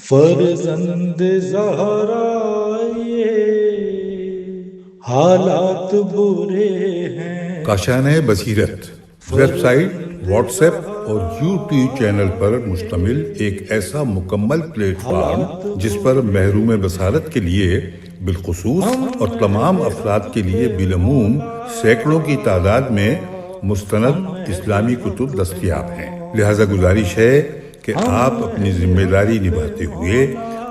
فرزند زہرا یہ حالات برے ہیں۔ کاشانۂ بصیرت ویب سائٹ، واٹس ایپ اور یوٹیوب چینل پر مشتمل ایک ایسا مکمل پلیٹ فارم جس پر محروم بصارت کے لیے بالخصوص اور تمام افراد کے لیے بالعموم سینکڑوں کی تعداد میں مستند اسلامی کتب دستیاب ہیں۔ لہذا گزارش ہے کہ آپ اپنی ذمہ داری نبھاتے ہوئے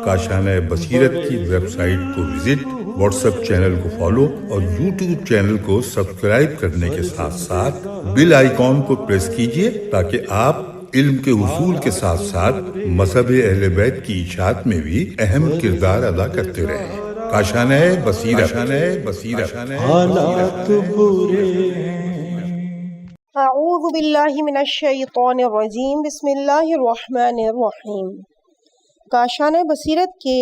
کاشانۂ بصیرت کی ویب سائٹ کو وزٹ، واٹس ایپ چینل کو فالو اور یوٹیوب چینل کو سبسکرائب کرنے کے ساتھ ساتھ بیل آئیکن کو پریس کیجیے تاکہ آپ علم کے حصول کے ساتھ ساتھ مذہب اہل بیت کی اشاعت میں بھی اہم کردار ادا کرتے رہیں۔ کاشانۂ بصیرت۔ حالات برے ہیں۔ اعوذ باللہ من الشیطان الرجیم، بسم اللہ الرحمن الرحیم۔ کاشانۂ بصیرت کے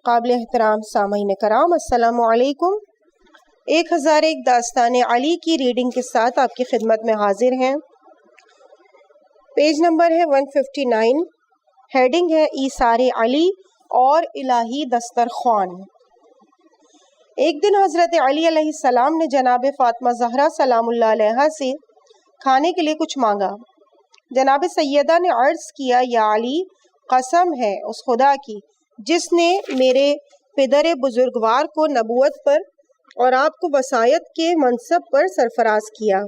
قابل احترام سامعین کرام، السلام علیکم۔ 1001 داستان علی کی ریڈنگ کے ساتھ آپ کی خدمت میں حاضر ہیں۔ پیج نمبر ہے 159، ہیڈنگ ہے ایثار علی اور الہی دسترخوان۔ ایک دن حضرت علی علیہ السلام نے جناب فاطمہ زہرا سلام اللہ علیہا سے کھانے کے لیے کچھ مانگا۔ جناب سیدہ نے عرض کیا، یا علی، قسم ہے اس خدا کی جس نے میرے پدر بزرگوار کو نبوت پر اور آپ کو وصایت کے منصب پر سرفراز کیا،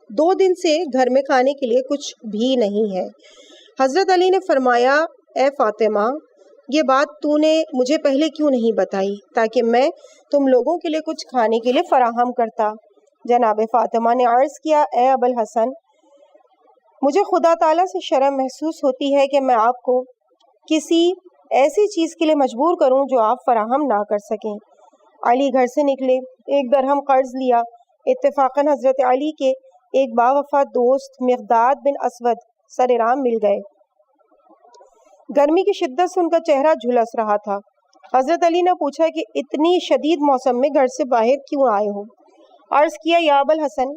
2 دن سے گھر میں کھانے کے لیے کچھ بھی نہیں ہے۔ حضرت علی نے فرمایا، اے فاطمہ، یہ بات تو نے مجھے پہلے کیوں نہیں بتائی تاکہ میں تم لوگوں کے لیے کچھ کھانے کے لیے فراہم کرتا۔ جناب فاطمہ نے عرض کیا، اے ابو الحسن، مجھے خدا تعالیٰ سے شرم محسوس ہوتی ہے کہ میں آپ کو کسی ایسی چیز کے لیے مجبور کروں جو آپ فراہم نہ کر سکیں۔ علی گھر سے نکلے، 1 درہم قرض لیا۔ اتفاقاً حضرت علی کے ایک باوفا دوست مقداد بن اسود سر رام مل گئے۔ گرمی کی شدت سے ان کا چہرہ جھلس رہا تھا۔ حضرت علی نے پوچھا کہ اتنی شدید موسم میں گھر سے باہر کیوں آئے ہو؟ عرض کیا، یا ابو الحسن،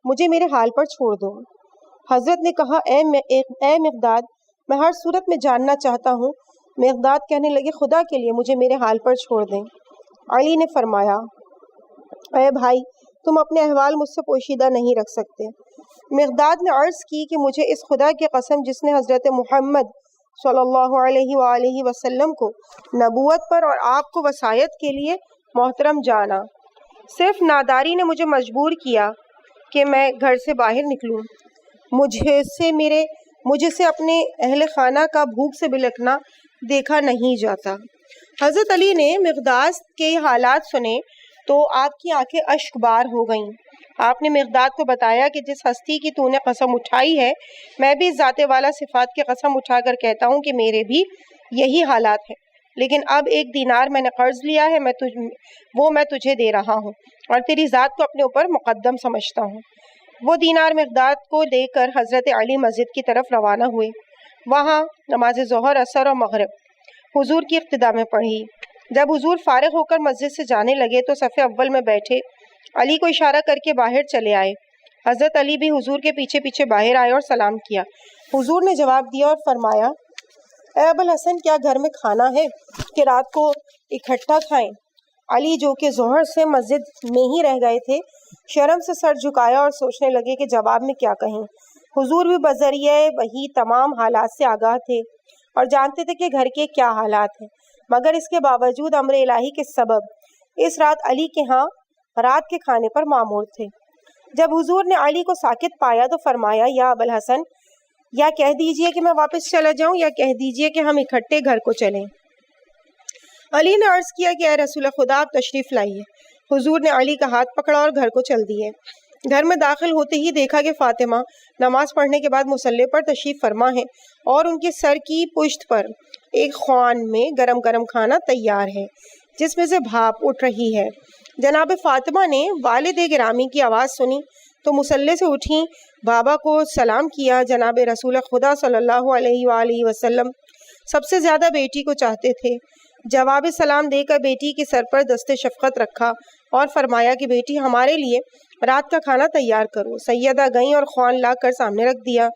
مجھے میرے حال پر چھوڑ دو۔ حضرت نے کہا، اے مقداد، میں ہر صورت میں جاننا چاہتا ہوں۔ مقداد کہنے لگے، خدا کے لیے مجھے میرے حال پر چھوڑ دیں۔ علی نے فرمایا، اے بھائی، تم اپنے احوال مجھ سے پوشیدہ نہیں رکھ سکتے۔ مقداد نے عرض کی کہ مجھے اس خدا کی قسم جس نے حضرت محمد صلی اللہ علیہ وآلہ وسلم کو نبوت پر اور آپ کو وصایت کے لیے محترم جانا، صرف ناداری نے مجھے مجبور کیا کہ میں گھر سے باہر نکلوں۔ مجھے سے اپنے اہل خانہ کا بھوک سے بلکنا دیکھا نہیں جاتا۔ حضرت علی نے مقداد کے حالات سنے تو آپ کی آنکھیں اشک بار ہو گئیں۔ آپ نے مقداد کو بتایا کہ جس ہستی کی تو نے قسم اٹھائی ہے، میں بھی ذات والا صفات کی قسم اٹھا کر کہتا ہوں کہ میرے بھی یہی حالات ہیں، لیکن اب 1 دینار میں نے قرض لیا ہے، وہ میں تجھے دے رہا ہوں اور تیری ذات کو اپنے اوپر مقدم سمجھتا ہوں۔ وہ دینار مقداد کو دے کر حضرت علی مسجد کی طرف روانہ ہوئے۔ وہاں نماز ظہر، عصر اور مغرب حضور کی اقتداء میں پڑھی۔ جب حضور فارغ ہو کر مسجد سے جانے لگے تو صف اول میں بیٹھے علی کو اشارہ کر کے باہر چلے آئے۔ حضرت علی بھی حضور کے پیچھے پیچھے باہر آئے اور سلام کیا۔ حضور نے جواب دیا اور فرمایا، اے ابو الحسن، کیا گھر میں کھانا ہے کہ رات کو اکٹھا کھائیں؟ علی، جو کہ ظہر سے مسجد میں ہی رہ گئے تھے، شرم سے سر جھکایا اور سوچنے لگے کہ جواب میں کیا کہیں۔ حضور بھی بذریعہ وحی تمام حالات سے آگاہ تھے اور جانتے تھے کہ گھر کے کیا حالات ہیں، مگر اس کے باوجود امر الہی کے سبب اس رات علی کے ہاں رات کے کھانے پر مامور تھے۔ جب حضور نے علی کو ساکت پایا تو فرمایا، یا ابو الحسن، یا کہہ دیجئے کہ میں واپس چلا جاؤں یا کہہ دیجئے کہ ہم اکٹھے گھر کو چلیں۔ علی نے عرض کیا کہ اے رسول خدا، آپ تشریف لائیے۔ حضور نے علی کا ہاتھ پکڑا اور گھر کو چل دیے۔ گھر میں داخل ہوتے ہی دیکھا کہ فاطمہ نماز پڑھنے کے بعد مصلی پر تشریف فرما ہے اور ان کے سر کی پشت پر ایک خوان میں گرم گرم کھانا تیار ہے جس میں سے بھاپ اٹھ رہی ہے۔ جناب فاطمہ نے والد گرامی کی آواز سنی تو مصلی سے اٹھیں، بابا کو سلام کیا۔ جناب رسول خدا صلی اللہ علیہ وآلہ وسلم سب سے زیادہ بیٹی کو چاہتے تھے۔ جواب سلام دے کر بیٹی کے سر پر دست شفقت رکھا اور فرمایا کہ بیٹی، ہمارے لیے رات کا کھانا تیار کرو۔ سیدہ گئیں اور خوان لا کر سامنے رکھ دیا۔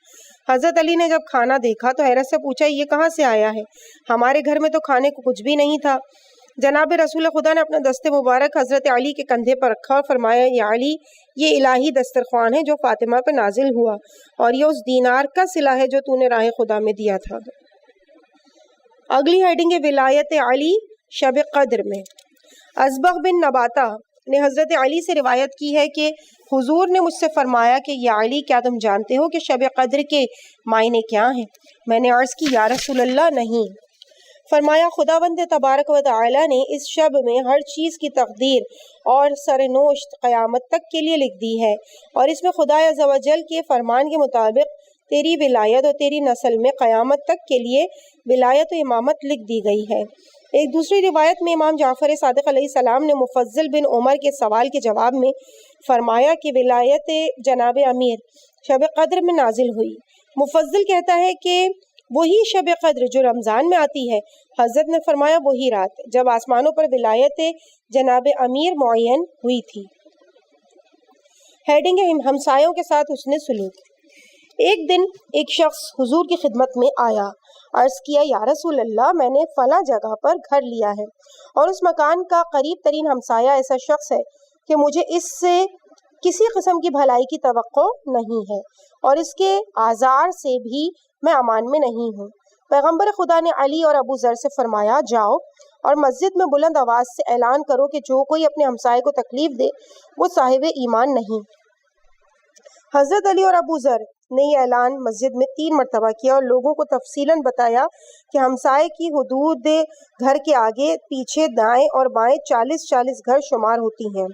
حضرت علی نے جب کھانا دیکھا تو حیرت سے پوچھا یہ کہاں سے آیا ہے؟ ہمارے گھر میں تو کھانے کو کچھ بھی نہیں تھا۔ جناب رسول خدا نے اپنا دست مبارک حضرت علی کے کندھے پر رکھا اور فرمایا یا علی یہ الہی دسترخوان ہے جو فاطمہ پہ نازل ہوا اور یہ اس دینار کا صلہ ہے جو تو نے راہ خدا میں دیا تھا۔ اگلی ہیڈنگ ہے ولایت علی شب قدر میں۔ ازبغ بن نباتہ نے حضرت علی سے روایت کی ہے کہ حضور نے مجھ سے فرمایا کہ یا علی کیا تم جانتے ہو کہ شب قدر کے معنی کیا ہیں؟ میں نے عرض کی یا رسول اللہ نہیں۔ فرمایا خداوند تبارک و تعالی نے اس شب میں ہر چیز کی تقدیر اور سرنوشت قیامت تک کے لیے لکھ دی ہے اور اس میں خدا عز و جل کے فرمان کے مطابق تیری ولایت اور تیری نسل میں قیامت تک کے لیے ولایت و امامت لکھ دی گئی ہے۔ ایک دوسری روایت میں امام جعفر صادق علیہ السلام نے مفضل بن عمر کے سوال کے جواب میں فرمایا کہ ولایت جناب امیر شب قدر میں نازل ہوئی۔ مفضل کہتا ہے کہ وہی شب قدر جو رمضان میں آتی ہے۔ حضرت نے فرمایا وہی رات جب آسمانوں پر ولایت جناب امیر معین ہوئی تھی۔ ہیڈنگ ہے ہمسایوں کے ساتھ حسن سلوک۔ ایک دن ایک شخص حضور کی خدمت میں آیا، عرض کیا یا رسول اللہ میں نے فلاں جگہ پر گھر لیا ہے اور اس مکان کا قریب ترین ہمسایہ ایسا شخص ہے کہ مجھے اس سے کسی قسم کی بھلائی کی توقع نہیں ہے اور اس کے آزار سے بھی میں امان میں نہیں ہوں۔ پیغمبر خدا نے علی اور ابو ذر سے فرمایا جاؤ اور مسجد میں بلند آواز سے اعلان کرو کہ جو کوئی اپنے ہمسائے کو تکلیف دے وہ صاحب ایمان نہیں۔ حضرت علی اور ابو ذر نے یہ اعلان مسجد میں 3 مرتبہ کیا اور لوگوں کو تفصیلاً بتایا کہ ہمسائے کی حدود گھر کے آگے پیچھے دائیں اور بائیں 40 گھر شمار ہوتی ہیں۔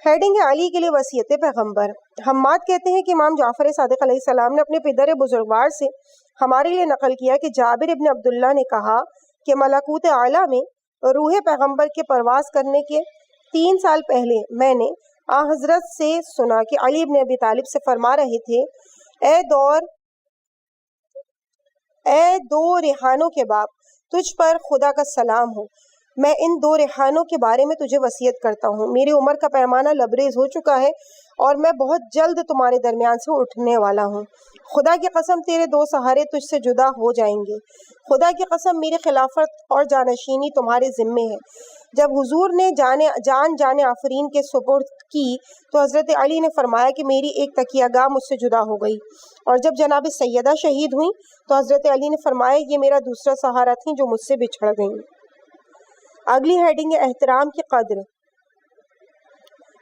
ہیڈنگ ہے علی کے لیے وصیت پیغمبر۔ حماد کہتے ہیں کہ امام جعفر صادق علیہ السلام نے اپنے پدر بزرگوار سے ہمارے لیے نقل کیا کہ جابر ابن عبداللہ نے کہا کہ ملکوت اعلیٰ میں روح پیغمبر کے پرواز کرنے کے 3 سال پہلے میں نے حضرت سے سنا کہ علی ابن ابی طالب سے فرما رہے تھے اے دو ریحانوں کے باپ تجھ پر خدا کا سلام ہو، میں ان 2 ریحانوں کے بارے میں تجھے وصیت کرتا ہوں۔ میری عمر کا پیمانہ لبریز ہو چکا ہے اور میں بہت جلد تمہارے درمیان سے اٹھنے والا ہوں۔ خدا کی قسم تیرے 2 سہارے تجھ سے جدا ہو جائیں گے۔ خدا کی قسم میری خلافت اور جانشینی تمہارے ذمے ہے۔ جب حضور نے جان آفرین کے سپرد کی تو حضرت علی نے فرمایا کہ میری ایک تکیہ گاہ مجھ سے جدا ہو گئی، اور جب جناب سیدہ شہید ہوئیں تو حضرت علی نے فرمایا یہ میرا دوسرا سہارا تھیں جو مجھ سے بچھڑ گئیں۔ اگلی ہیڈنگ ہے احترام کی قدر۔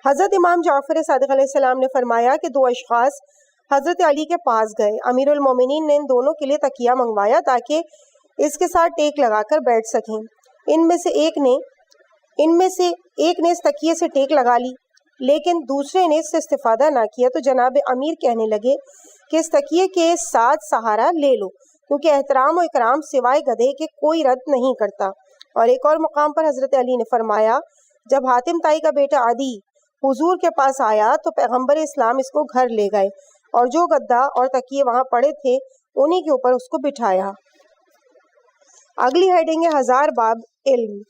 حضرت امام جعفر صادق علیہ السلام نے فرمایا کہ 2 اشخاص حضرت علی کے پاس گئے۔ امیر المومنین نے ان دونوں کے لیے تکیہ منگوایا تاکہ اس کے ساتھ ٹیک لگا کر بیٹھ سکیں۔ ان میں سے ایک نے اس تکیے سے ٹیک لگا لی لیکن دوسرے نے اس سے استفادہ نہ کیا تو جناب امیر کہنے لگے کہ اس تکیے کے ساتھ سہارا لے لو کیونکہ احترام و اکرام سوائے گدھے کے کوئی رد نہیں کرتا۔ اور ایک اور مقام پر حضرت علی نے فرمایا جب حاتم طائی کا بیٹا عدی حضور کے پاس آیا تو پیغمبر اسلام اس کو گھر لے گئے اور جو گدا اور تکیے وہاں پڑے تھے انہی کے اوپر اس کو بٹھایا۔ اگلی ہیڈنگ ہے 1000 باب علم۔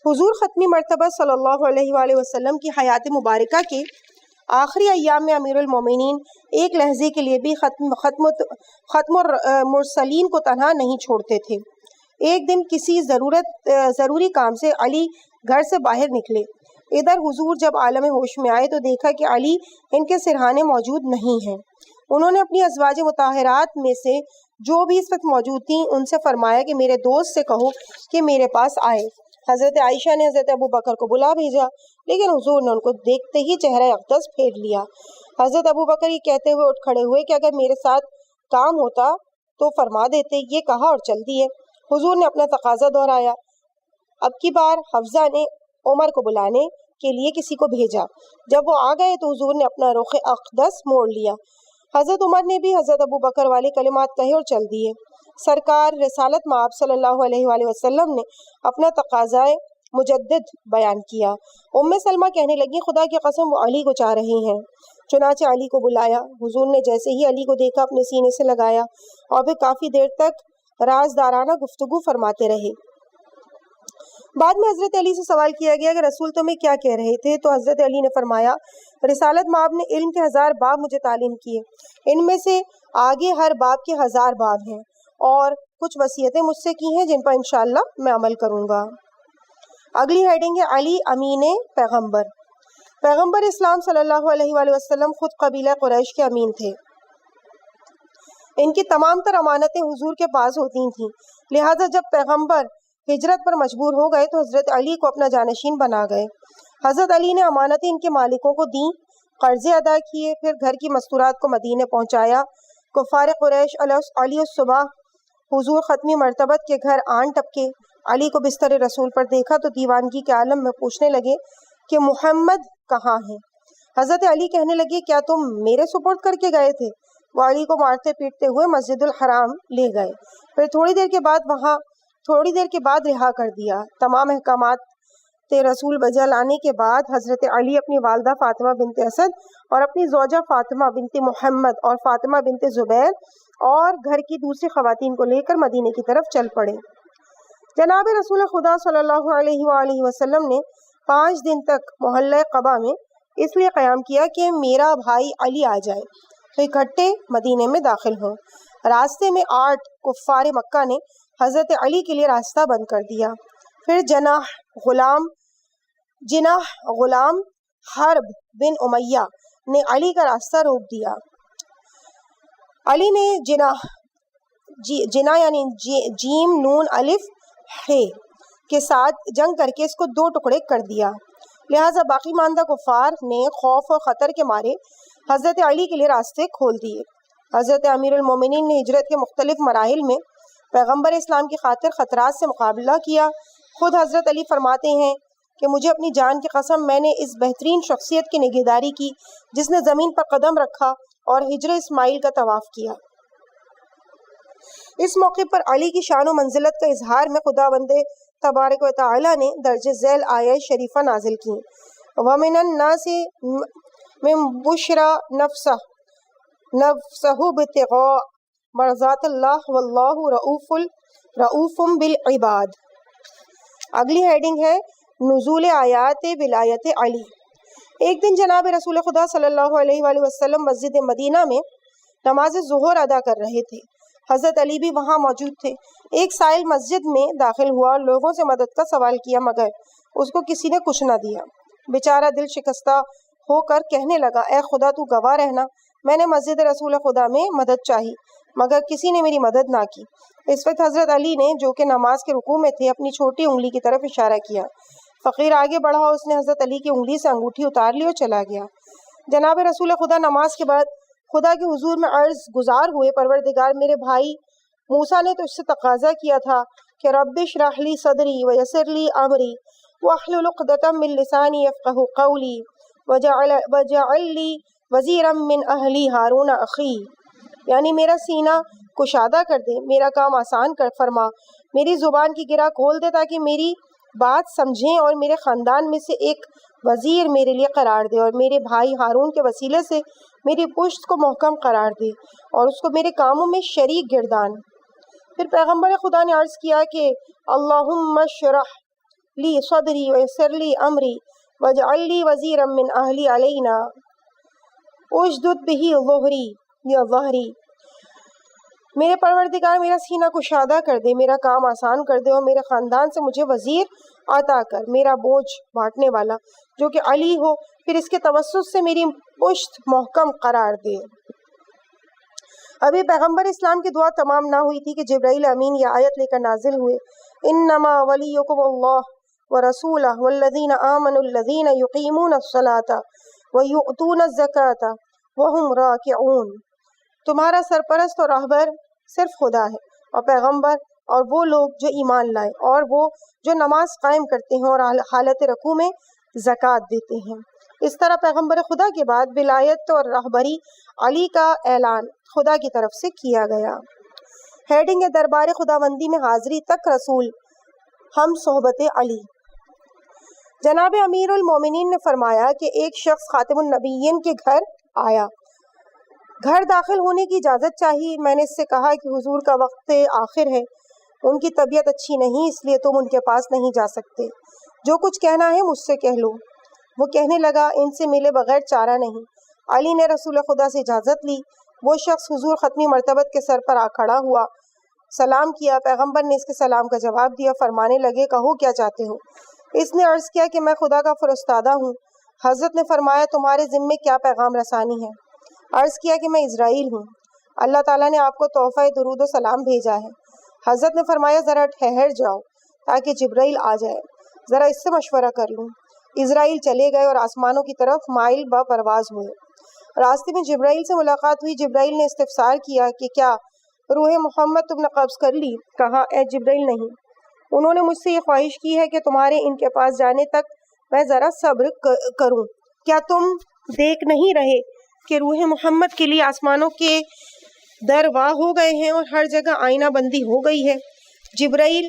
حضور ختمی مرتبہ صلی اللہ علیہ وآلہ وسلم کی حیات مبارکہ کے آخری ایام میں امیر المومنین ایک لحظے کے لیے بھی ختم المرسلین کو تنہا نہیں چھوڑتے تھے۔ ایک دن کسی ضروری کام سے علی گھر سے باہر نکلے۔ ادھر حضور جب عالم ہوش میں آئے تو دیکھا کہ علی ان کے سرہانے موجود نہیں ہیں۔ انہوں نے اپنی ازواج مطہرات میں سے جو بھی اس وقت موجود تھیں ان سے فرمایا کہ میرے دوست سے کہو کہ میرے پاس آئے۔ حضرت عائشہ نے حضرت ابو بکر کو بلا بھیجا لیکن حضور نے ان کو دیکھتے ہی چہرہ اقدس پھیر لیا۔ حضرت ابو بکر یہ کہتے ہوئے اٹھ کھڑے ہوئے کہ اگر میرے ساتھ کام ہوتا تو فرما دیتے، یہ کہا اور چل دیے۔ حضور نے اپنا تقاضا دہرایا۔ اب کی بار حفصہ نے عمر کو بلانے کے لیے کسی کو بھیجا۔ جب وہ آ گئے تو حضور نے اپنا رخ اقدس موڑ لیا۔ حضرت عمر نے بھی حضرت ابو بکر والے کلمات کہے اور چل دیے۔ سرکار رسالت مآب صلی اللہ علیہ وآلہ وسلم نے اپنا تقاضا مجدد بیان کیا۔ ام سلمہ کہنے لگی خدا کی قسم وہ علی کو چاہ رہی ہیں۔ چنانچہ علی کو بلایا۔ حضور نے جیسے ہی علی کو دیکھا اپنے سینے سے لگایا اور پھر کافی دیر تک رازدارانہ گفتگو فرماتے رہے۔ بعد میں حضرت علی سے سوال کیا گیا کہ رسول تمہیں کیا کہہ رہے تھے؟ تو حضرت علی نے فرمایا رسالت مآب نے علم کے 1000 باب مجھے تعلیم کیے، ان میں سے آگے ہر باب کے 1000 باب ہیں، اور کچھ وصیتیں مجھ سے کی ہیں جن پر انشاءاللہ میں عمل کروں گا۔ اگلی ہیڈنگ ہے علی امین پیغمبر۔ پیغمبر اسلام صلی اللہ علیہ وآلہ وسلم خود قبیلہ قریش کے امین تھے۔ ان کی تمام تر امانتیں حضور کے پاس ہوتی تھیں، لہٰذا جب پیغمبر ہجرت پر مجبور ہو گئے تو حضرت علی کو اپنا جانشین بنا گئے۔ حضرت علی نے امانتیں ان کے مالکوں کو دیں، قرضے ادا کیے، پھر گھر کی مستورات کو مدینے پہنچایا۔ کفار قریش علیہ الصبح حضور ختمی مرتبت کے گھر آن ٹپکے، علی کو بستر رسول پر دیکھا تو دیوانگی کے عالم میں پوچھنے لگے کہ محمد کہاں ہیں؟ حضرت علی کہنے لگے کیا تم میرے سپرد کر کے گئے تھے؟ وہ علی کو مارتے پیٹتے ہوئے مسجد الحرام لے گئے، پھر تھوڑی دیر کے بعد رہا کر دیا۔ تمام احکامات رسول بجا لانے کے بعد حضرت علی اپنی والدہ فاطمہ بنت اسد اور اپنی زوجہ فاطمہ بنت محمد اور فاطمہ بنت زبیر اور گھر کی دوسری خواتین کو لے کر مدینے کی طرف چل پڑے۔ جناب رسول خدا صلی اللہ علیہ وآلہ وسلم نے 5 دن تک محلہ قبا میں اس لیے قیام کیا کہ میرا بھائی علی آ جائے تو اکٹھے مدینے میں داخل ہوں۔ راستے میں 8 کفار مکہ نے حضرت علی کے لیے راستہ بند کر دیا۔ پھر جناح غلام حرب بن امیہ نے علی کا راستہ روک دیا۔ علی نے جنا یعنی جیم نون الف ہے کے ساتھ جنگ کر کے اس کو 2 ٹکڑے کر دیا، لہٰذا باقی ماندہ کفار نے خوف اور خطر کے مارے حضرت علی کے لیے راستے کھول دیے۔ حضرت امیر المومنین نے ہجرت کے مختلف مراحل میں پیغمبر اسلام کی خاطر خطرات سے مقابلہ کیا۔ خود حضرت علی فرماتے ہیں کہ مجھے اپنی جان کی قسم میں نے اس بہترین شخصیت کی نگہداری کی جس نے زمین پر قدم رکھا اور ہجر اسماعیل کا طواف کیا۔ اس موقع پر علی کی شان و منزلت کا اظہار میں خداوند تبارک و تعالی نے درج ذیل آیہ شریفہ نازل کی۔ وَمِنَ النَّاسِ مِن بُشْرَى نَفْسَهُ ابْتِغَاءَ مرضات اللہ واللہ رؤوف بالعباد۔ اگلی ہیڈنگ ہے نزول آیات ولایت علی۔ ایک دن جناب رسول خدا صلی اللہ علیہ وآلہ وسلم مسجد مدینہ میں نماز ظہر ادا کر رہے تھے۔ حضرت علی بھی وہاں موجود تھے۔ ایک سائل مسجد میں داخل ہوا اور لوگوں سے مدد کا سوال کیا، مگر اس کو کسی نے کچھ نہ دیا۔ بیچارہ دل شکستہ ہو کر کہنے لگا اے خدا تو گواہ رہنا، میں نے مسجد رسول خدا میں مدد چاہی مگر کسی نے میری مدد نہ کی۔ اس وقت حضرت علی نے جو کہ نماز کے رکوع میں تھے اپنی چھوٹی انگلی کی طرف اشارہ کیا۔ فقیر آگے بڑھا، اس نے حضرت علی کی انگلی سے انگوٹھی اتار لی اور چلا گیا۔ جناب رسول خدا نماز کے بعد خدا کے حضور میں عرض گزار ہوئے پروردگار میرے بھائی موسیٰ نے تو اس سے تقاضا کیا تھا کہ رب اشرح لی صدری ویسر لی امری واحلل عقدۃ من لسانی یفقهوا قولی وجعل لی وزیرا من اہلی ہارون اخی، یعنی میرا سینہ کشادہ کر دے، میرا کام آسان کر فرما، میری زبان کی گرہ کھول دے تاکہ میری بات سمجھیں، اور میرے خاندان میں سے ایک وزیر میرے لیے قرار دے، اور میرے بھائی ہارون کے وسیلے سے میری پشت کو محکم قرار دے اور اس کو میرے کاموں میں شریک گردان۔ پھر پیغمبر خدا نے عرض کیا کہ اللہم اشرح لی صدری ویسر لی امری واجعل لی وزیرا من اہلی علینا اشدد بہ ظہری یا ظہری، میرے پروردگار میرا سینہ کشادہ کر دے، میرا کام آسان کر دے، اور میرے خاندان سے مجھے وزیر عطا کر، میرا بوجھ بانٹنے والا جو کہ علی ہو، پھر اس کے توسط سے میری پشت محکم قرار دے۔ ابھی پیغمبر اسلام کی دعا تمام نہ ہوئی تھی کہ جبرائیل امین یہ آیت لے کر نازل ہوئے، انما ولیکم اللہ ورسولہ والذین آمنوا الذین یقیمون الصلاۃ ویؤتون الزکاۃ وہم راکعون، تمہارا سرپرست اور راہبر صرف خدا ہے، اور پیغمبر اور وہ لوگ جو ایمان لائے اور وہ جو نماز قائم کرتے ہیں اور حالت رکوع میں زکوٰۃ دیتے ہیں۔ اس طرح پیغمبر خدا کے بعد ولایت اور راہبری علی کا اعلان خدا کی طرف سے کیا گیا۔ ہیڈنگ دربار خداوندی میں حاضری تک رسول ہم صحبت علی۔ جناب امیر المومنین نے فرمایا کہ ایک شخص خاتم النبیین کے گھر آیا، گھر داخل ہونے کی اجازت چاہی۔ میں نے اس سے کہا کہ حضور کا وقت آخر ہے، ان کی طبیعت اچھی نہیں، اس لیے تم ان کے پاس نہیں جا سکتے۔ جو کچھ کہنا ہے مجھ سے کہہ لو۔ وہ کہنے لگا، ان سے ملے بغیر چارہ نہیں۔ علی نے رسول خدا سے اجازت لی۔ وہ شخص حضور ختمی مرتبت کے سر پر آ کھڑا ہوا، سلام کیا۔ پیغمبر نے اس کے سلام کا جواب دیا، فرمانے لگے، کہو کیا چاہتے ہو؟ اس نے عرض کیا کہ میں خدا کا فرستادہ ہوں۔ حضرت نے فرمایا، تمہارے ذمے کیا پیغام رسانی ہے؟ عرض کیا کہ میں اسرائیل ہوں، اللہ تعالیٰ نے آپ کو تحفہ درود و سلام بھیجا ہے۔ حضرت نے فرمایا، ذرا ٹھہر جاؤ تاکہ جبرائیل آ جائے، ذرا اس سے مشورہ کر لوں۔ اسرائیل چلے گئے اور آسمانوں کی طرف مائل با پرواز ہوئے۔ راستے میں جبرائیل سے ملاقات ہوئی۔ جبرائیل نے استفسار کیا کہ کیا روح محمد تم نے قبض کر لی؟ کہا، اے جبرائیل نہیں، انہوں نے مجھ سے یہ خواہش کی ہے کہ تمہارے ان کے پاس جانے تک میں ذرا صبر کروں۔ کیا تم دیکھ نہیں رہے کہ روح محمد کے لیے آسمانوں کے در واہ ہو گئے ہیں اور ہر جگہ آئینہ بندی ہو گئی ہے؟ جبرائیل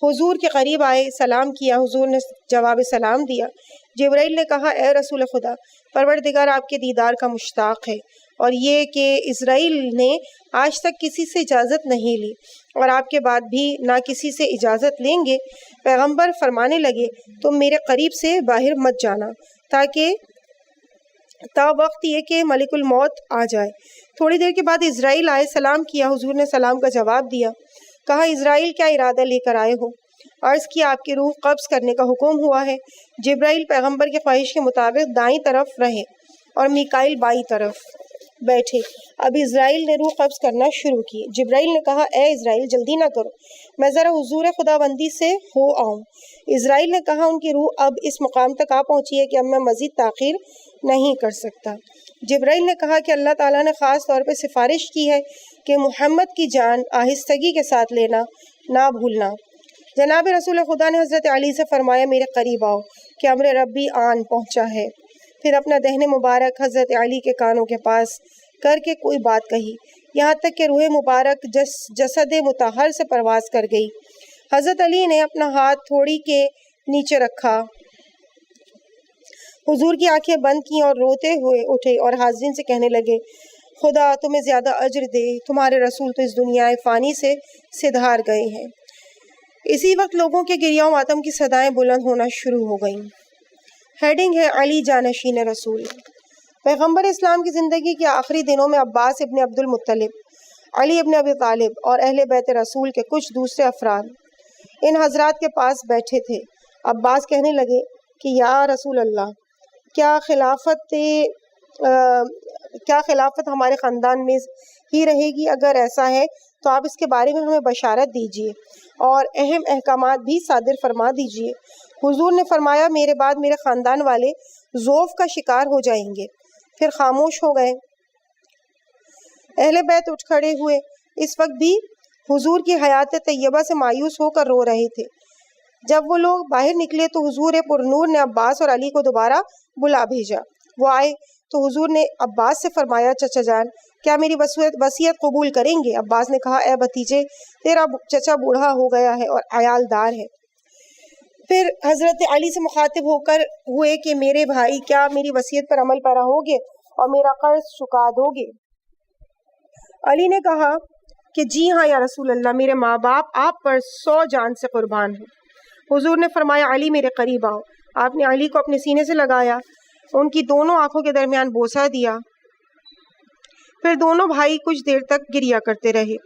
حضور کے قریب آئے، سلام کیا۔ حضور نے جواب سلام دیا۔ جبرائیل نے کہا، اے رسول خدا، پروردگار آپ کے دیدار کا مشتاق ہے، اور یہ کہ اسرائیل نے آج تک کسی سے اجازت نہیں لی اور آپ کے بعد بھی نہ کسی سے اجازت لیں گے۔ پیغمبر فرمانے لگے، تم میرے قریب سے باہر مت جانا تا وقت یہ کہ ملک الموت آ جائے۔ تھوڑی دیر کے بعد اسرائیل آئے، سلام کیا۔ حضور نے سلام کا جواب دیا۔ کہا، اسرائیل کیا ارادہ لے کر آئے ہو؟ عرض کیا، آپ کی روح قبض کرنے کا حکم ہوا ہے۔ جبرائیل پیغمبر کی خواہش کے مطابق دائیں طرف رہے اور میکائیل بائیں طرف بیٹھے۔ اب اسرائیل نے روح قبض کرنا شروع کی۔ جبرائیل نے کہا، اے اسرائیل جلدی نہ کرو، میں ذرا حضور خدا بندی سے ہو آؤں۔ اسرائیل نے کہا، ان کی روح اب اس مقام تک آ پہنچی ہے کہ اب میں مزید تاخیر نہیں کر سکتا۔ جبرائیل نے کہا کہ اللہ تعالیٰ نے خاص طور پہ سفارش کی ہے کہ محمد کی جان آہستگی کے ساتھ لینا، نہ بھولنا۔ جناب رسول خدا نے حضرت علی سے فرمایا، میرے قریب آؤ کہ امر ربی آن پہنچا ہے۔ پھر اپنا دہن مبارک حضرت علی کے کانوں کے پاس کر کے کوئی بات کہی، یہاں تک کہ روح مبارک جسد مطہر سے پرواز کر گئی۔ حضرت علی نے اپنا ہاتھ تھوڑی کے نیچے رکھا، حضور کی آنکھیں بند کی اور روتے ہوئے اٹھے اور حاضرین سے کہنے لگے، خدا تمہیں زیادہ اجر دے، تمہارے رسول تو اس دنیا فانی سے سدھار گئے ہیں۔ اسی وقت لوگوں کے گریہ و ماتم کی صدائیں بلند ہونا شروع ہو گئیں۔ ہیڈنگ ہے، علی جانشین رسول۔ پیغمبر اسلام کی زندگی کے آخری دنوں میں عباس ابن عبد المطلب، علی ابن ابی طالب اور اہل بیت رسول کے کچھ دوسرے افراد ان حضرات کے پاس بیٹھے تھے۔ عباس کہنے لگے کہ یا رسول اللہ، کیا خلافت ہمارے خاندان میں ہی رہے گی؟ اگر ایسا ہے تو آپ اس کے بارے میں ہمیں بشارت دیجیے اور اہم احکامات بھی صادر فرما دیجیے۔ حضور نے فرمایا، میرے بعد میرے خاندان والے ذوف کا شکار ہو جائیں گے۔ پھر خاموش ہو گئے۔ اہل بیت اٹھ کھڑے ہوئے۔ اس وقت بھی حضور کی حیات طیبہ سے مایوس ہو کر رو رہے تھے۔ جب وہ لوگ باہر نکلے تو حضور پر نور نے عباس اور علی کو دوبارہ بلا بھیجا۔ وہ آئے تو حضور نے عباس سے فرمایا، چچا جان، کیا میری وصیت قبول کریں گے؟ عباس نے کہا، اے بھتیجے، تیرا چچا بوڑھا ہو گیا ہے اور عیال دار ہے۔ پھر حضرت علی سے مخاطب ہو کر ہوئے کہ میرے بھائی، کیا میری وصیت پر عمل پیرا ہوگے اور میرا قرض چکا دوگے؟ علی نے کہا کہ جی ہاں یا رسول اللہ، میرے ماں باپ آپ پر 100 جان سے قربان ہیں۔ حضور نے فرمایا، علی میرے قریب آؤ۔ آپ نے علی کو اپنے سینے سے لگایا، ان کی دونوں آنکھوں کے درمیان بوسہ دیا۔ پھر دونوں بھائی کچھ دیر تک گریہ کرتے رہے۔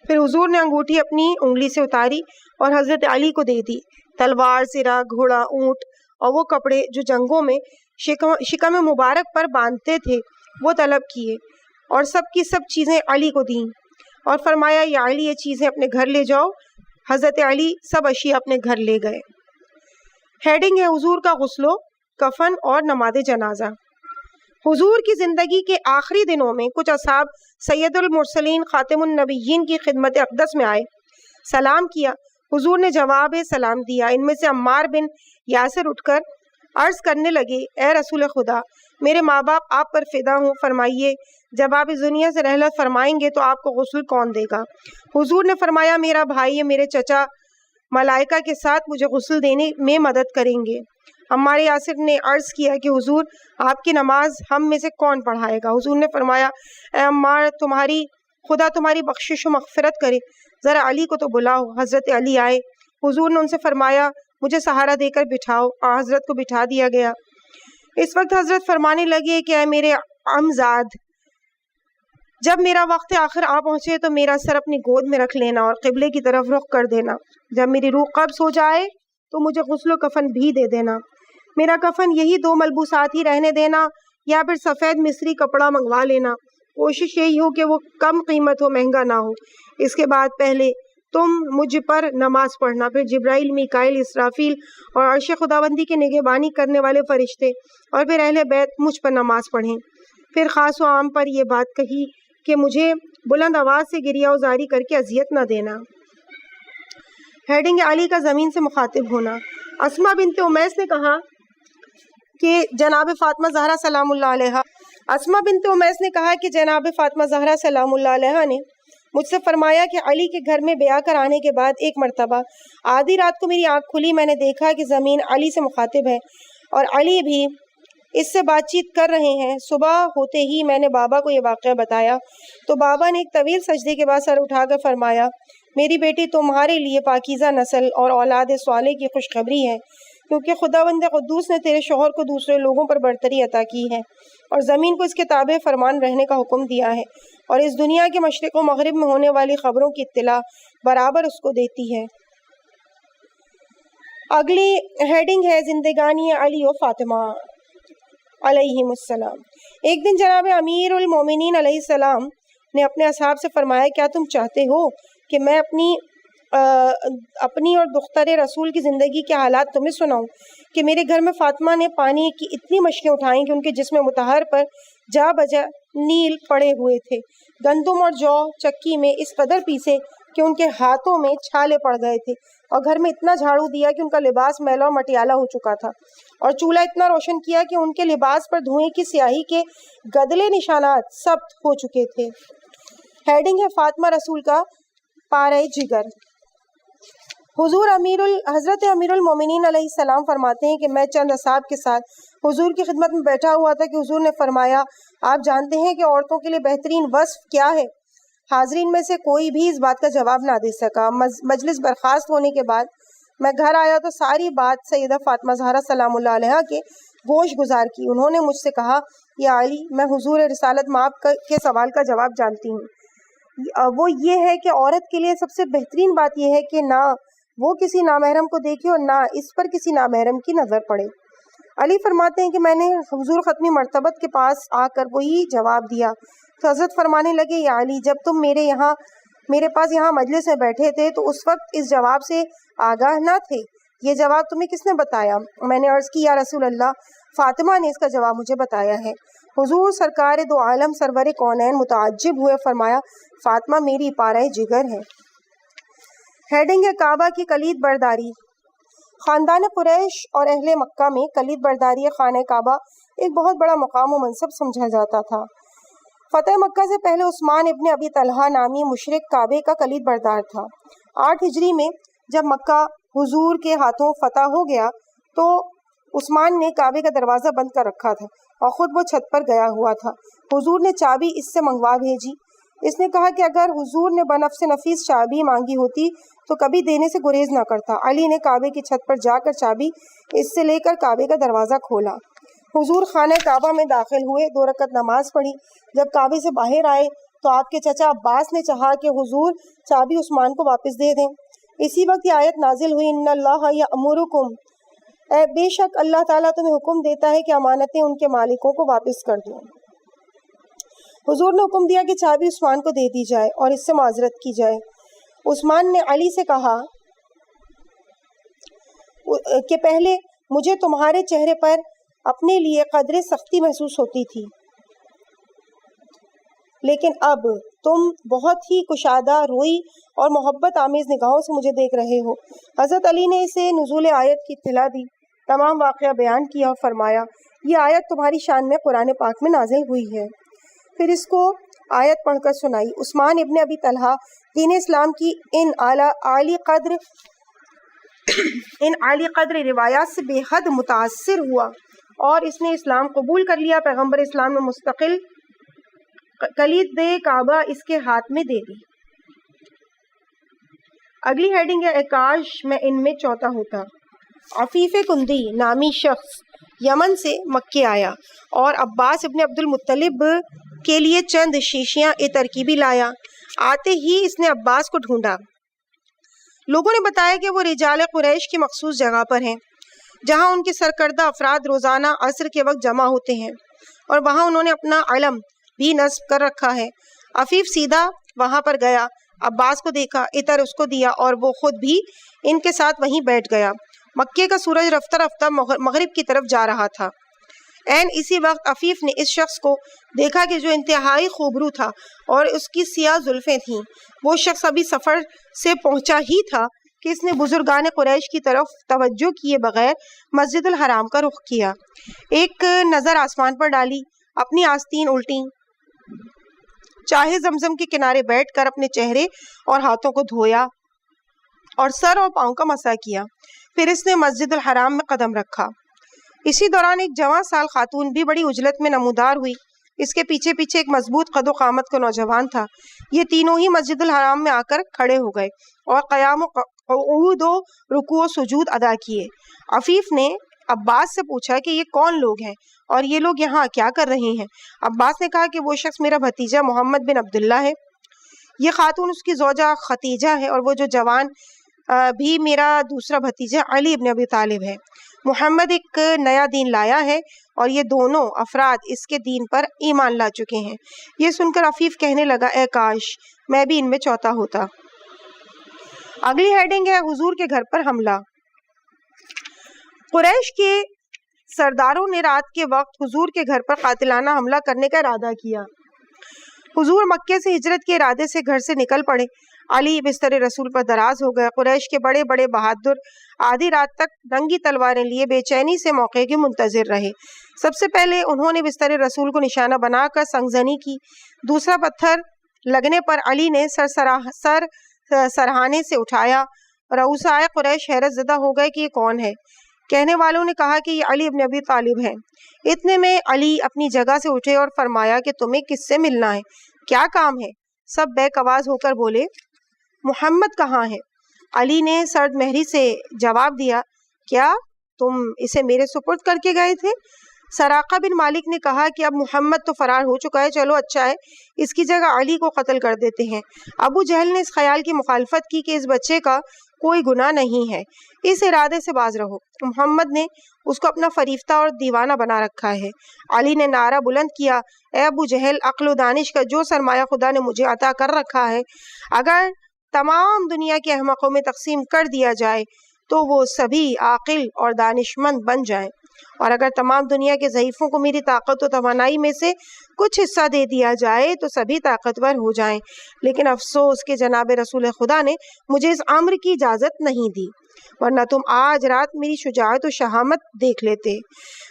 پھر حضور نے انگوٹھی اپنی انگلی سے اتاری اور حضرت علی کو دے دی۔ تلوار، سرا، گھوڑا، اونٹ اور وہ کپڑے جو جنگوں میں شکم مبارک پر باندھتے تھے وہ طلب کیے اور سب کی سب چیزیں علی کو دیں اور فرمایا، یا علی، یہ چیزیں اپنے گھر لے جاؤ۔ حضرت علی سب اشیاء اپنے گھر لے گئے۔ ہیڈنگ ہے، حضور کا غسل و کفن اور نماز جنازہ۔ حضور کی زندگی کے آخری دنوں میں کچھ اصحاب سید المرسلین خاتم النبیین کی خدمت اقدس میں آئے، سلام کیا۔ حضور نے جواب سلام دیا۔ ان میں سے عمار بن یاسر اٹھ کر عرض کرنے لگے، اے رسول خدا، میرے ماں باپ آپ پر فدا ہوں، فرمائیے جب آپ اس دنیا سے رحلت فرمائیں گے تو آپ کو غسل کون دے گا؟ حضور نے فرمایا، میرا بھائی، میرے چچا ملائکہ کے ساتھ مجھے غسل دینے میں مدد کریں گے۔ عمار یاسر نے عرض کیا کہ حضور، آپ کی نماز ہم میں سے کون پڑھائے گا؟ حضور نے فرمایا، اے عمار، خدا تمہاری بخشش و مغفرت کرے، ذرا علی کو تو بلاؤ۔ حضرت علی آئے، حضور نے ان سے فرمایا مجھے سہارا دے کر بٹھاؤ، اور حضرت کو بٹھا دیا گیا۔ اس وقت حضرت فرمانے لگے کہ اے میرے عمزاد، جب میرا وقت آخر آ پہنچے تو میرا سر اپنی گود میں رکھ لینا اور قبلے کی طرف رخ کر دینا۔ جب میری روح قبض ہو جائے تو مجھے غسل و کفن بھی دے دینا۔ میرا کفن یہی 2 ملبوسات ہی رہنے دینا یا پھر سفید مصری کپڑا منگوا لینا۔ کوشش یہی ہو کہ وہ کم قیمت ہو، مہنگا نہ ہو۔ اس کے بعد پہلے تم مجھ پر نماز پڑھنا، پھر جبرائیل، میکائیل، اسرافیل اور عرش خداوندی کے نگہبانی کرنے والے فرشتے اور پھر اہل بیت مجھ پر نماز پڑھیں۔ پھر خاص و عام پر یہ بات کہی کہ مجھے بلند آواز سے گریہ وزاری کر کے اذیت نہ دینا۔ ہیڈنگ علی کا زمین سے مخاطب ہونا۔ اسما بنت امیس نے کہا کہ جناب فاطمہ زہرا سلام اللہ علیہا اسما بنت امیس نے کہا کہ جناب فاطمہ زہرا سلام اللہ علیہا نے مجھ سے فرمایا کہ علی کے گھر میں بیعہ کر آنے کے بعد ایک مرتبہ آدھی رات کو میری آنکھ کھلی، میں نے دیکھا کہ زمین علی سے مخاطب ہے اور علی بھی اس سے بات چیت کر رہے ہیں۔ صبح ہوتے ہی میں نے بابا کو یہ واقعہ بتایا تو بابا نے ایک طویل سجدے کے بعد سر اٹھا کر فرمایا میری بیٹی تمہارے لیے پاکیزہ نسل اور اولاد صالح کی خوشخبری ہے، کیونکہ خداوند قدوس نے تیرے شوہر کو دوسرے لوگوں پر برتری عطا کی ہے اور زمین کو اس کے تابع فرمان رہنے کا حکم دیا ہے، اور اس دنیا کے مشرق و مغرب میں ہونے والی خبروں کی اطلاع برابر اس کو دیتی ہے۔ اگلی ہیڈنگ ہے زندگانی علی و فاطمہ علیہم السلام۔ ایک دن جناب امیر المومنین علیہ السلام نے اپنے اصحاب سے فرمایا کیا تم چاہتے ہو کہ میں اپنی اور دختر رسول کی زندگی کے حالات تمہیں سناؤں کہ میرے گھر میں فاطمہ نے پانی کی اتنی مشقیں اٹھائیں کہ ان کے جسم مطہر پر جا بجا نیل پڑے ہوئے تھے، گندم اور جو چکی میں اس قدر پیسے کہ ان کے ہاتھوں میں چھالے پڑ گئے تھے، اور گھر میں اتنا جھاڑو دیا کہ ان کا لباس میلا اور مٹیالہ ہو چکا تھا، اور چولہا اتنا روشن کیا کہ ان کے لباس پر دھوئیں کی سیاہی کے گدلے نشانات ثبت ہو چکے تھے۔ ہیڈنگ ہے فاطمہ رسول کا پارہ جگر۔ حضرت امیر المومنین علیہ السلام فرماتے ہیں کہ میں چند اصحاب کے ساتھ حضور کی خدمت میں بیٹھا ہوا تھا کہ حضور نے فرمایا آپ جانتے ہیں کہ عورتوں کے لیے بہترین وصف کیا ہے؟ حاضرین میں سے کوئی بھی اس بات کا جواب نہ دے سکا۔ مجلس برخاست ہونے کے بعد میں گھر آیا تو ساری بات سیدہ فاطمہ زہرا سلام اللہ علیہا کے گوش گزار کی۔ انہوں نے مجھ سے کہا یا علی، میں حضور رسالت مآب کے سوال کا جواب جانتی ہوں، وہ یہ ہے کہ عورت کے لیے سب سے بہترین بات یہ ہے کہ نہ وہ کسی نامحرم کو دیکھے اور نہ اس پر کسی نامحرم کی نظر پڑے۔ علی فرماتے ہیں کہ میں نے حضور ختمی مرتبت کے پاس آ کر وہی جواب دیا تو حضرت فرمانے لگے یا علی، جب تم میرے پاس یہاں مجلس میں بیٹھے تھے تو اس وقت اس جواب سے آگاہ نہ تھے، یہ جواب تمہیں کس نے بتایا؟ میں نے عرض کی یا رسول اللہ، فاطمہ نے اس کا جواب مجھے بتایا ہے۔ حضور سرکار دو عالم سرور کونین متعجب ہوئے، فرمایا فاطمہ میری پارہ جگر ہے۔ ہیڈنگ ہے کعبہ کی کلید برداری۔ خاندان قریش اور اہل مکہ میں کلید برداری خانہ کعبہ ایک بہت بڑا مقام و منصب سمجھا جاتا تھا۔ فتح مکہ سے پہلے عثمان ابن ابی طلحہ نامی مشرک کعبے کا کلید بردار تھا۔ 8 ہجری میں جب مکہ حضور کے ہاتھوں فتح ہو گیا تو عثمان نے کعبے کا دروازہ بند کر رکھا تھا اور خود وہ چھت پر گیا ہوا تھا۔ حضور نے چابی اس سے منگوا بھیجی۔ اس نے کہا کہ اگر حضور نے بنفس نفیس چابی مانگی ہوتی تو کبھی دینے سے گریز نہ کرتا۔ علی نے کعبے کی چھت پر جا کر چابی اس سے لے کر کعبے کا دروازہ کھولا۔ حضور خانہ کعبہ میں داخل ہوئے، 2 رکعت نماز پڑھی۔ جب کعبے سے باہر آئے تو آپ کے چچا عباس نے چاہا کہ حضور چابی عثمان کو واپس دے دیں۔ اسی وقت یہ آیت نازل ہوئی ان اللہ یأمرکم، بے شک اللہ تعالیٰ تمہیں حکم دیتا ہے کہ امانتیں ان کے مالکوں کو واپس کر دو۔ حضور نے حکم دیا کہ چابی عثمان کو دے دی جائے اور اس سے معذرت کی جائے۔ عثمان نے علی سے کہا کہ پہلے مجھے تمہارے چہرے پر اپنے لیے قدر سختی محسوس ہوتی تھی، لیکن اب تم بہت ہی کشادہ روئی اور محبت آمیز نگاہوں سے مجھے دیکھ رہے ہو۔ حضرت علی نے اسے نزول آیت کی اطلاع دی، تمام واقعہ بیان کیا اور فرمایا یہ آیت تمہاری شان میں قرآن پاک میں نازل ہوئی ہے۔ پھر اس کو آیت پڑھ کر سنائی۔ عثمان ابن ابی طلحہ دین اسلام کی ان عالی قدر روایات سے بے حد متاثر ہوا اور اس نے اسلام قبول کر لیا۔ پیغمبر اسلام نے مستقل کلید کعبہ اس کے ہاتھ میں دے دی۔ اگلی ہیڈنگ ہے کاش میں ان میں چوتھا ہوتا۔ عفیف کندی نامی شخص یمن سے مکے آیا اور عباس ابن عبد المطلب کے لیے چند شیشیاں ترکیبی لایا۔ آتے ہی اس نے عباس کو ڈھونڈا۔ لوگوں نے بتایا کہ وہ رجال قریش کی مخصوص جگہ پر ہیں جہاں ان کے سرکردہ افراد روزانہ عصر کے وقت جمع ہوتے ہیں اور وہاں انہوں نے اپنا علم بھی نصب کر رکھا ہے۔ عفیف سیدھا وہاں پر گیا، عباس کو دیکھا، عطر اس کو دیا اور وہ خود بھی ان کے ساتھ وہیں بیٹھ گیا۔ مکے کا سورج رفتہ رفتہ مغرب کی طرف جا رہا تھا۔ عین اسی وقت عفیف نے اس شخص کو دیکھا کہ جو انتہائی خوبرو تھا اور اس کی سیاہ زلفیں تھیں۔ وہ شخص ابھی سفر سے پہنچا ہی تھا کہ اس نے بزرگان قریش کی طرف توجہ کیے بغیر مسجد الحرام کا رخ کیا، ایک نظر آسمان پر ڈالی، اپنی آستین الٹیں، چاہے زمزم کے کنارے بیٹھ کر اپنے چہرے اور ہاتھوں کو دھویا اور سر اور پاؤں کا مسح کیا۔ پھر اس نے مسجد الحرام میں قدم رکھا۔ اسی دوران ایک جوان سال خاتون بھی بڑی عجلت میں نمودار ہوئی۔ اس کے پیچھے پیچھے ایک مضبوط قد و قامت کا نوجوان تھا۔ یہ تینوں ہی مسجد الحرام میں آ کر کھڑے ہو گئے اور قیام و قعود و رکوع و سجود ادا کیے۔ عفیف نے عباس سے پوچھا کہ یہ کون لوگ ہیں اور یہ لوگ یہاں کیا کر رہے ہیں؟ عباس نے کہا کہ وہ شخص میرا بھتیجا محمد بن عبداللہ ہے، یہ خاتون اس کی زوجہ ختیجہ ہے اور وہ جو جوان بھی میرا دوسرا بھتیجا علی ابن ابی طالب ہے۔ محمد ایک نیا دین لایا ہے اور یہ دونوں افراد اس کے دین پر ایمان لا چکے ہیں۔ یہ سن کر عفیف کہنے لگا اے کاش میں بھی ان میں چوتھا ہوتا۔ اگلی ہیڈنگ ہے حضور کے گھر پر حملہ۔ قریش کے سرداروں نے رات کے وقت حضور کے گھر پر قاتلانہ حملہ کرنے کا ارادہ کیا۔ حضور مکے سے ہجرت کے ارادے سے گھر سے نکل پڑے۔ علی بستر رسول پر دراز ہو گئے۔ قریش کے بڑے بڑے بہادر آدھی رات تک ننگی تلواریں لیے بے چینی سے موقع کے منتظر رہے۔ سب سے پہلے انہوں نے بستر رسول کو نشانہ بنا کر سنگزنی کی۔ دوسرا پتھر لگنے پر علی نے سر سرہانے سے اٹھایا۔ رؤسائے قریش حیرت زدہ ہو گئے کہ یہ کون ہے؟ کہنے والوں نے کہا کہ یہ علی ابن ابی طالب ہے۔ اتنے میں علی اپنی جگہ سے اٹھے اور فرمایا کہ تمہیں کس سے ملنا ہے؟ کیا کام ہے؟ سب بیک آواز ہو کر بولے محمد کہاں ہے؟ علی نے سرد مہری سے جواب دیا کیا تم اسے میرے سپرد کر کے گئے تھے؟ سراقہ بن مالک نے کہا کہ اب محمد تو فرار ہو چکا ہے، چلو اچھا ہے اس کی جگہ علی کو قتل کر دیتے ہیں۔ ابو جہل نے اس خیال کی مخالفت کی کہ اس بچے کا کوئی گناہ نہیں ہے، اس ارادے سے باز رہو۔ محمد نے اس کو اپنا فریفتہ اور دیوانہ بنا رکھا ہے۔ علی نے نعرہ بلند کیا اے ابو جہل، عقل و دانش کا جو سرمایہ خدا نے مجھے عطا کر رکھا ہے اگر تمام دنیا کے احمقوں میں تقسیم کر دیا جائے تو وہ سبھی عاقل اور دانش مند بن جائیں، اور اگر تمام دنیا کے ضعیفوں کو میری طاقت و توانائی میں سے کچھ حصہ دے دیا جائے تو سبھی طاقتور ہو جائیں۔ لیکن افسوس کہ جناب رسول خدا نے مجھے اس امر کی اجازت نہیں دی، ورنہ تم آج رات میری شجاعت و شہامت دیکھ لیتے۔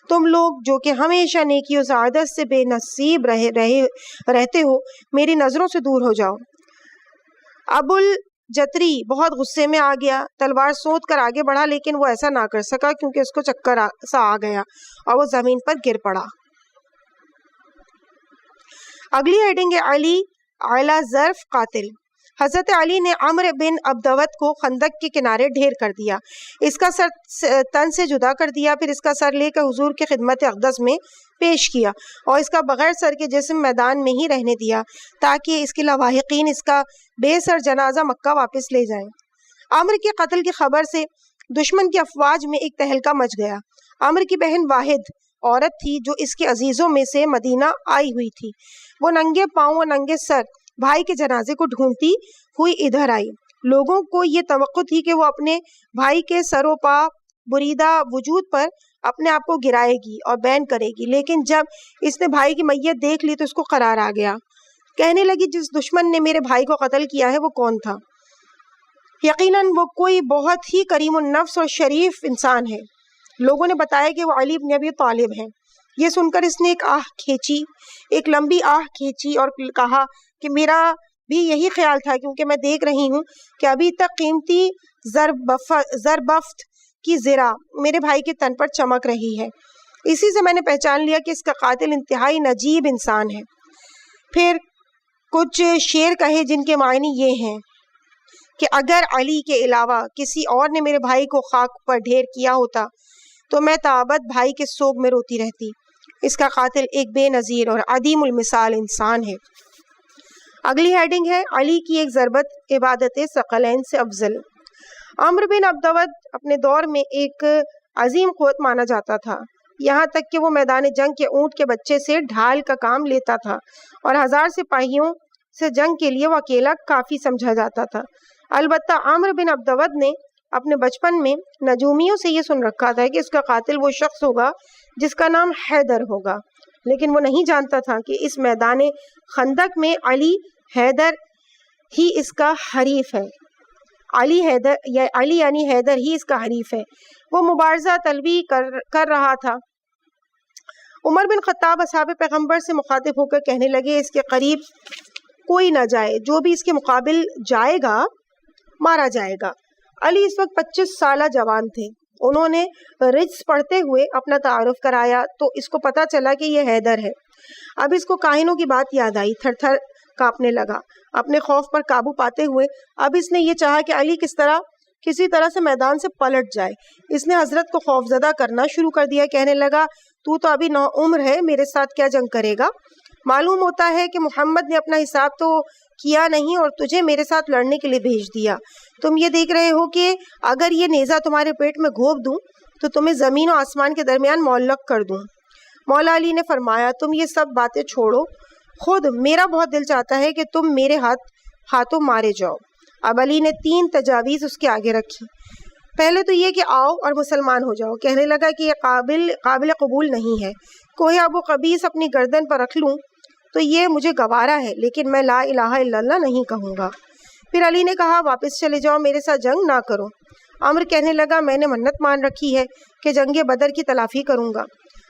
تم لوگ جو کہ ہمیشہ نیکی و سعادت سے بے نصیب رہتے ہو، میری نظروں سے دور ہو جاؤ۔ ابو الجتری بہت غصے میں آ گیا، تلوار سونت کر آگے بڑھا، لیکن وہ ایسا نہ کر سکا کیونکہ اس کو چکر سا آ گیا اور وہ زمین پر گر پڑا۔ اگلی ہیڈنگ ہے علی اعلی ظرف قاتل۔ حضرت علی نے عمرو بن عبدود کو خندق کے کنارے ڈھیر کر دیا، اس کا سر تن سے جدا کر دیا، پھر اس کا سر لے کر حضور کے خدمت اقدس میں پیش کیا اور اس کا بغیر سر کے جسم میدان میں ہی رہنے دیا تاکہ اس کے لواحقین اس کا بے سر جنازہ مکہ واپس لے جائیں۔ عمرو کے قتل کی خبر سے دشمن کی افواج میں ایک تہلکہ مچ گیا۔ عمرو کی بہن واحد عورت تھی جو اس کے عزیزوں میں سے مدینہ آئی ہوئی تھی، وہ ننگے پاؤں اور ننگے سر بھائی کے جنازے کو ڈھونڈتی ہوئی ادھر آئی۔ لوگوں کو یہ توقع تھی کہ وہ اپنے بھائی کے سر و پا بریدہ وجود پر اپنے آپ کو گرائے گی اور بین کرے گی، لیکن جب اس نے بھائی کی میت دیکھ لی تو اس کو قرار آ گیا۔ کہنے لگی جس دشمن نے میرے بھائی کو قتل کیا ہے وہ کون تھا؟ یقیناً وہ کوئی بہت ہی کریم النفس اور شریف انسان ہے۔ لوگوں نے بتایا کہ وہ علی بن ابی طالب ہیں۔ یہ سن کر اس نے ایک لمبی آہ کھینچی اور کہا کہ میرا بھی یہی خیال تھا، کیونکہ میں دیکھ رہی ہوں کہ ابھی تک قیمتی زربفت کی زرہ میرے بھائی کے تن پر چمک رہی ہے، اسی سے میں نے پہچان لیا کہ اس کا قاتل انتہائی نجیب انسان ہے۔ پھر کچھ شعر کہے جن کے معنی یہ ہیں کہ اگر علی کے علاوہ کسی اور نے میرے بھائی کو خاک پر ڈھیر کیا ہوتا تو میں تابت بھائی کے سوگ میں روتی رہتی۔ اس کا قاتل ایک بے نظیر اور عدیم المثال انسان ہے۔ اگلی ہیڈنگ ہے علی کی ایک ضربت عبادت ثقلین سے افضل۔ عمرو بن عبدود اپنے دور میں ایک عظیم قوت مانا جاتا تھا، یہاں تک کہ وہ میدان جنگ کے اونٹ کے بچے سے ڈھال کا کام لیتا تھا اور 1000 سپاہیوں سے جنگ کے لیے وہ اکیلا کافی سمجھا جاتا تھا۔ البتہ عمرو بن عبدود نے اپنے بچپن میں نجومیوں سے یہ سن رکھا تھا کہ اس کا قاتل وہ شخص ہوگا جس کا نام حیدر ہوگا، لیکن وہ نہیں جانتا تھا کہ اس میدان خندق میں علی ہی اس کا حریف ہے۔ علی یعنی حیدر ہی اس کا حریف ہے۔ وہ مبارزہ طلبی کر رہا تھا۔ عمر بن خطاب اصحاب پیغمبر سے مخاطب ہو کر کہنے لگے اس کے قریب کوئی نہ جائے، جو بھی اس کے مقابل جائے گا مارا جائے گا۔ علی اس وقت 25 سالہ جوان تھے۔ انہوں نے رجز پڑھتے ہوئے اپنا تعارف کرایا تو اس کو پتا چلا کہ یہ حیدر ہے۔ اب اس کو کاہنوں کی بات یاد آئی، تھر تھر کانپنے لگا۔ اپنے خوف پر قابو پاتے ہوئے اب اس نے یہ چاہا کہ علی کسی طرح سے میدان سے پلٹ جائے۔ اس نے حضرت کو خوف زدہ کرنا شروع کر دیا، کہنے لگا تو ابھی نوعمر ہے، میرے ساتھ کیا جنگ کرے گا؟ معلوم ہوتا ہے کہ محمد نے اپنا حساب تو کیا نہیں اور تجھے میرے ساتھ لڑنے کے لیے بھیج دیا۔ تم یہ دیکھ رہے ہو کہ اگر یہ نیزہ تمہارے پیٹ میں گھونپ دوں تو تمہیں زمین و آسمان کے درمیان معلق کر دوں۔ مولا علی نے فرمایا تم یہ سب باتیں چھوڑو، خود میرا بہت دل چاہتا ہے کہ تم میرے ہاتھوں مارے جاؤ۔ اب علی نے 3 تجاویز اس کے آگے رکھی۔ پہلے تو یہ کہ آؤ اور مسلمان ہو جاؤ۔ کہنے لگا کہ یہ قابل قبول نہیں ہے، کوئی ابو قبیس اپنی گردن پر رکھ لوں تو یہ مجھے گوارا ہے، لیکن میں لا الہ الا اللہ نہیں کہوں گا۔ پھر علی نے کہا واپس چلے جاؤ، میرے ساتھ جنگ نہ کرو۔ عمر کہنے لگا میں نے منت مان رکھی ہے کہ جنگ بدر کی تلافی کروں گا۔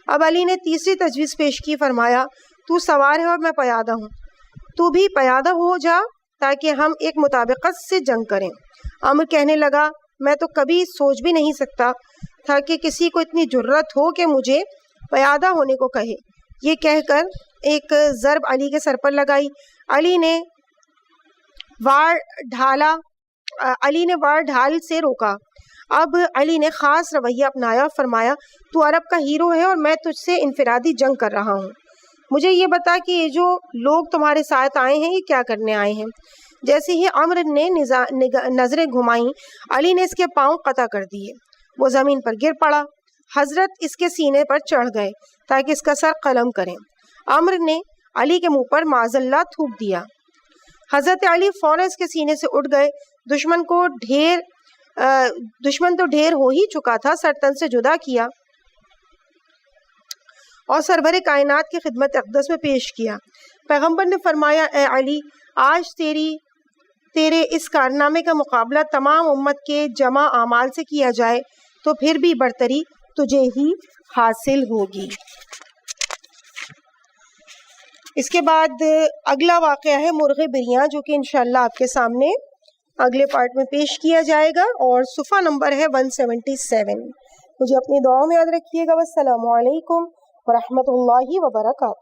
اب علی نے تیسری تجویز پیش کی، فرمایا تو سوار ہے اور میں پیادہ ہوں، تو بھی پیادہ ہو جا تاکہ ہم ایک مطابقت سے جنگ کریں۔ عمر کہنے لگا میں تو کبھی سوچ بھی نہیں سکتا تھا کہ کسی کو اتنی جرت ہو کہ مجھے پیادہ ہونے کو کہے۔ یہ کہہ کر ایک ضرب علی کے سر پر لگائی۔ علی نے وار ڈھال سے روکا۔ اب علی نے خاص رویہ اپنایا، فرمایا تو عرب کا ہیرو ہے اور میں تجھ سے انفرادی جنگ کر رہا ہوں، مجھے یہ بتا کہ یہ جو لوگ تمہارے ساتھ آئے ہیں یہ کیا کرنے آئے ہیں؟ جیسے ہی عمر نے نظریں گھمائیں علی نے اس کے پاؤں قطع کر دیے، وہ زمین پر گر پڑا۔ حضرت اس کے سینے پر چڑھ گئے تاکہ اس کا سر قلم کریں۔ عمر نے علی کے منہ پر معاذ اللہ تھوک دیا۔ حضرت علی فوراً اس کے سینے سے اٹھ گئے۔ دشمن تو ڈھیر ہو ہی چکا تھا، سر تن سے جدا کیا اور سرور کائنات کی خدمت اقدس میں پیش کیا۔ پیغمبر نے فرمایا اے علی، آج تیرے اس کارنامے کا مقابلہ تمام امت کے جمع اعمال سے کیا جائے تو پھر بھی برتری تجھے ہی حاصل ہوگی۔ اس کے بعد اگلا واقعہ ہے مرغ بریاں، جو کہ انشاءاللہ آپ کے سامنے اگلے پارٹ میں پیش کیا جائے گا، اور صفحہ نمبر ہے 177۔ مجھے اپنی دعاؤں میں یاد رکھیے گا۔ والسلام علیکم ورحمۃ اللہ وبرکاتہ۔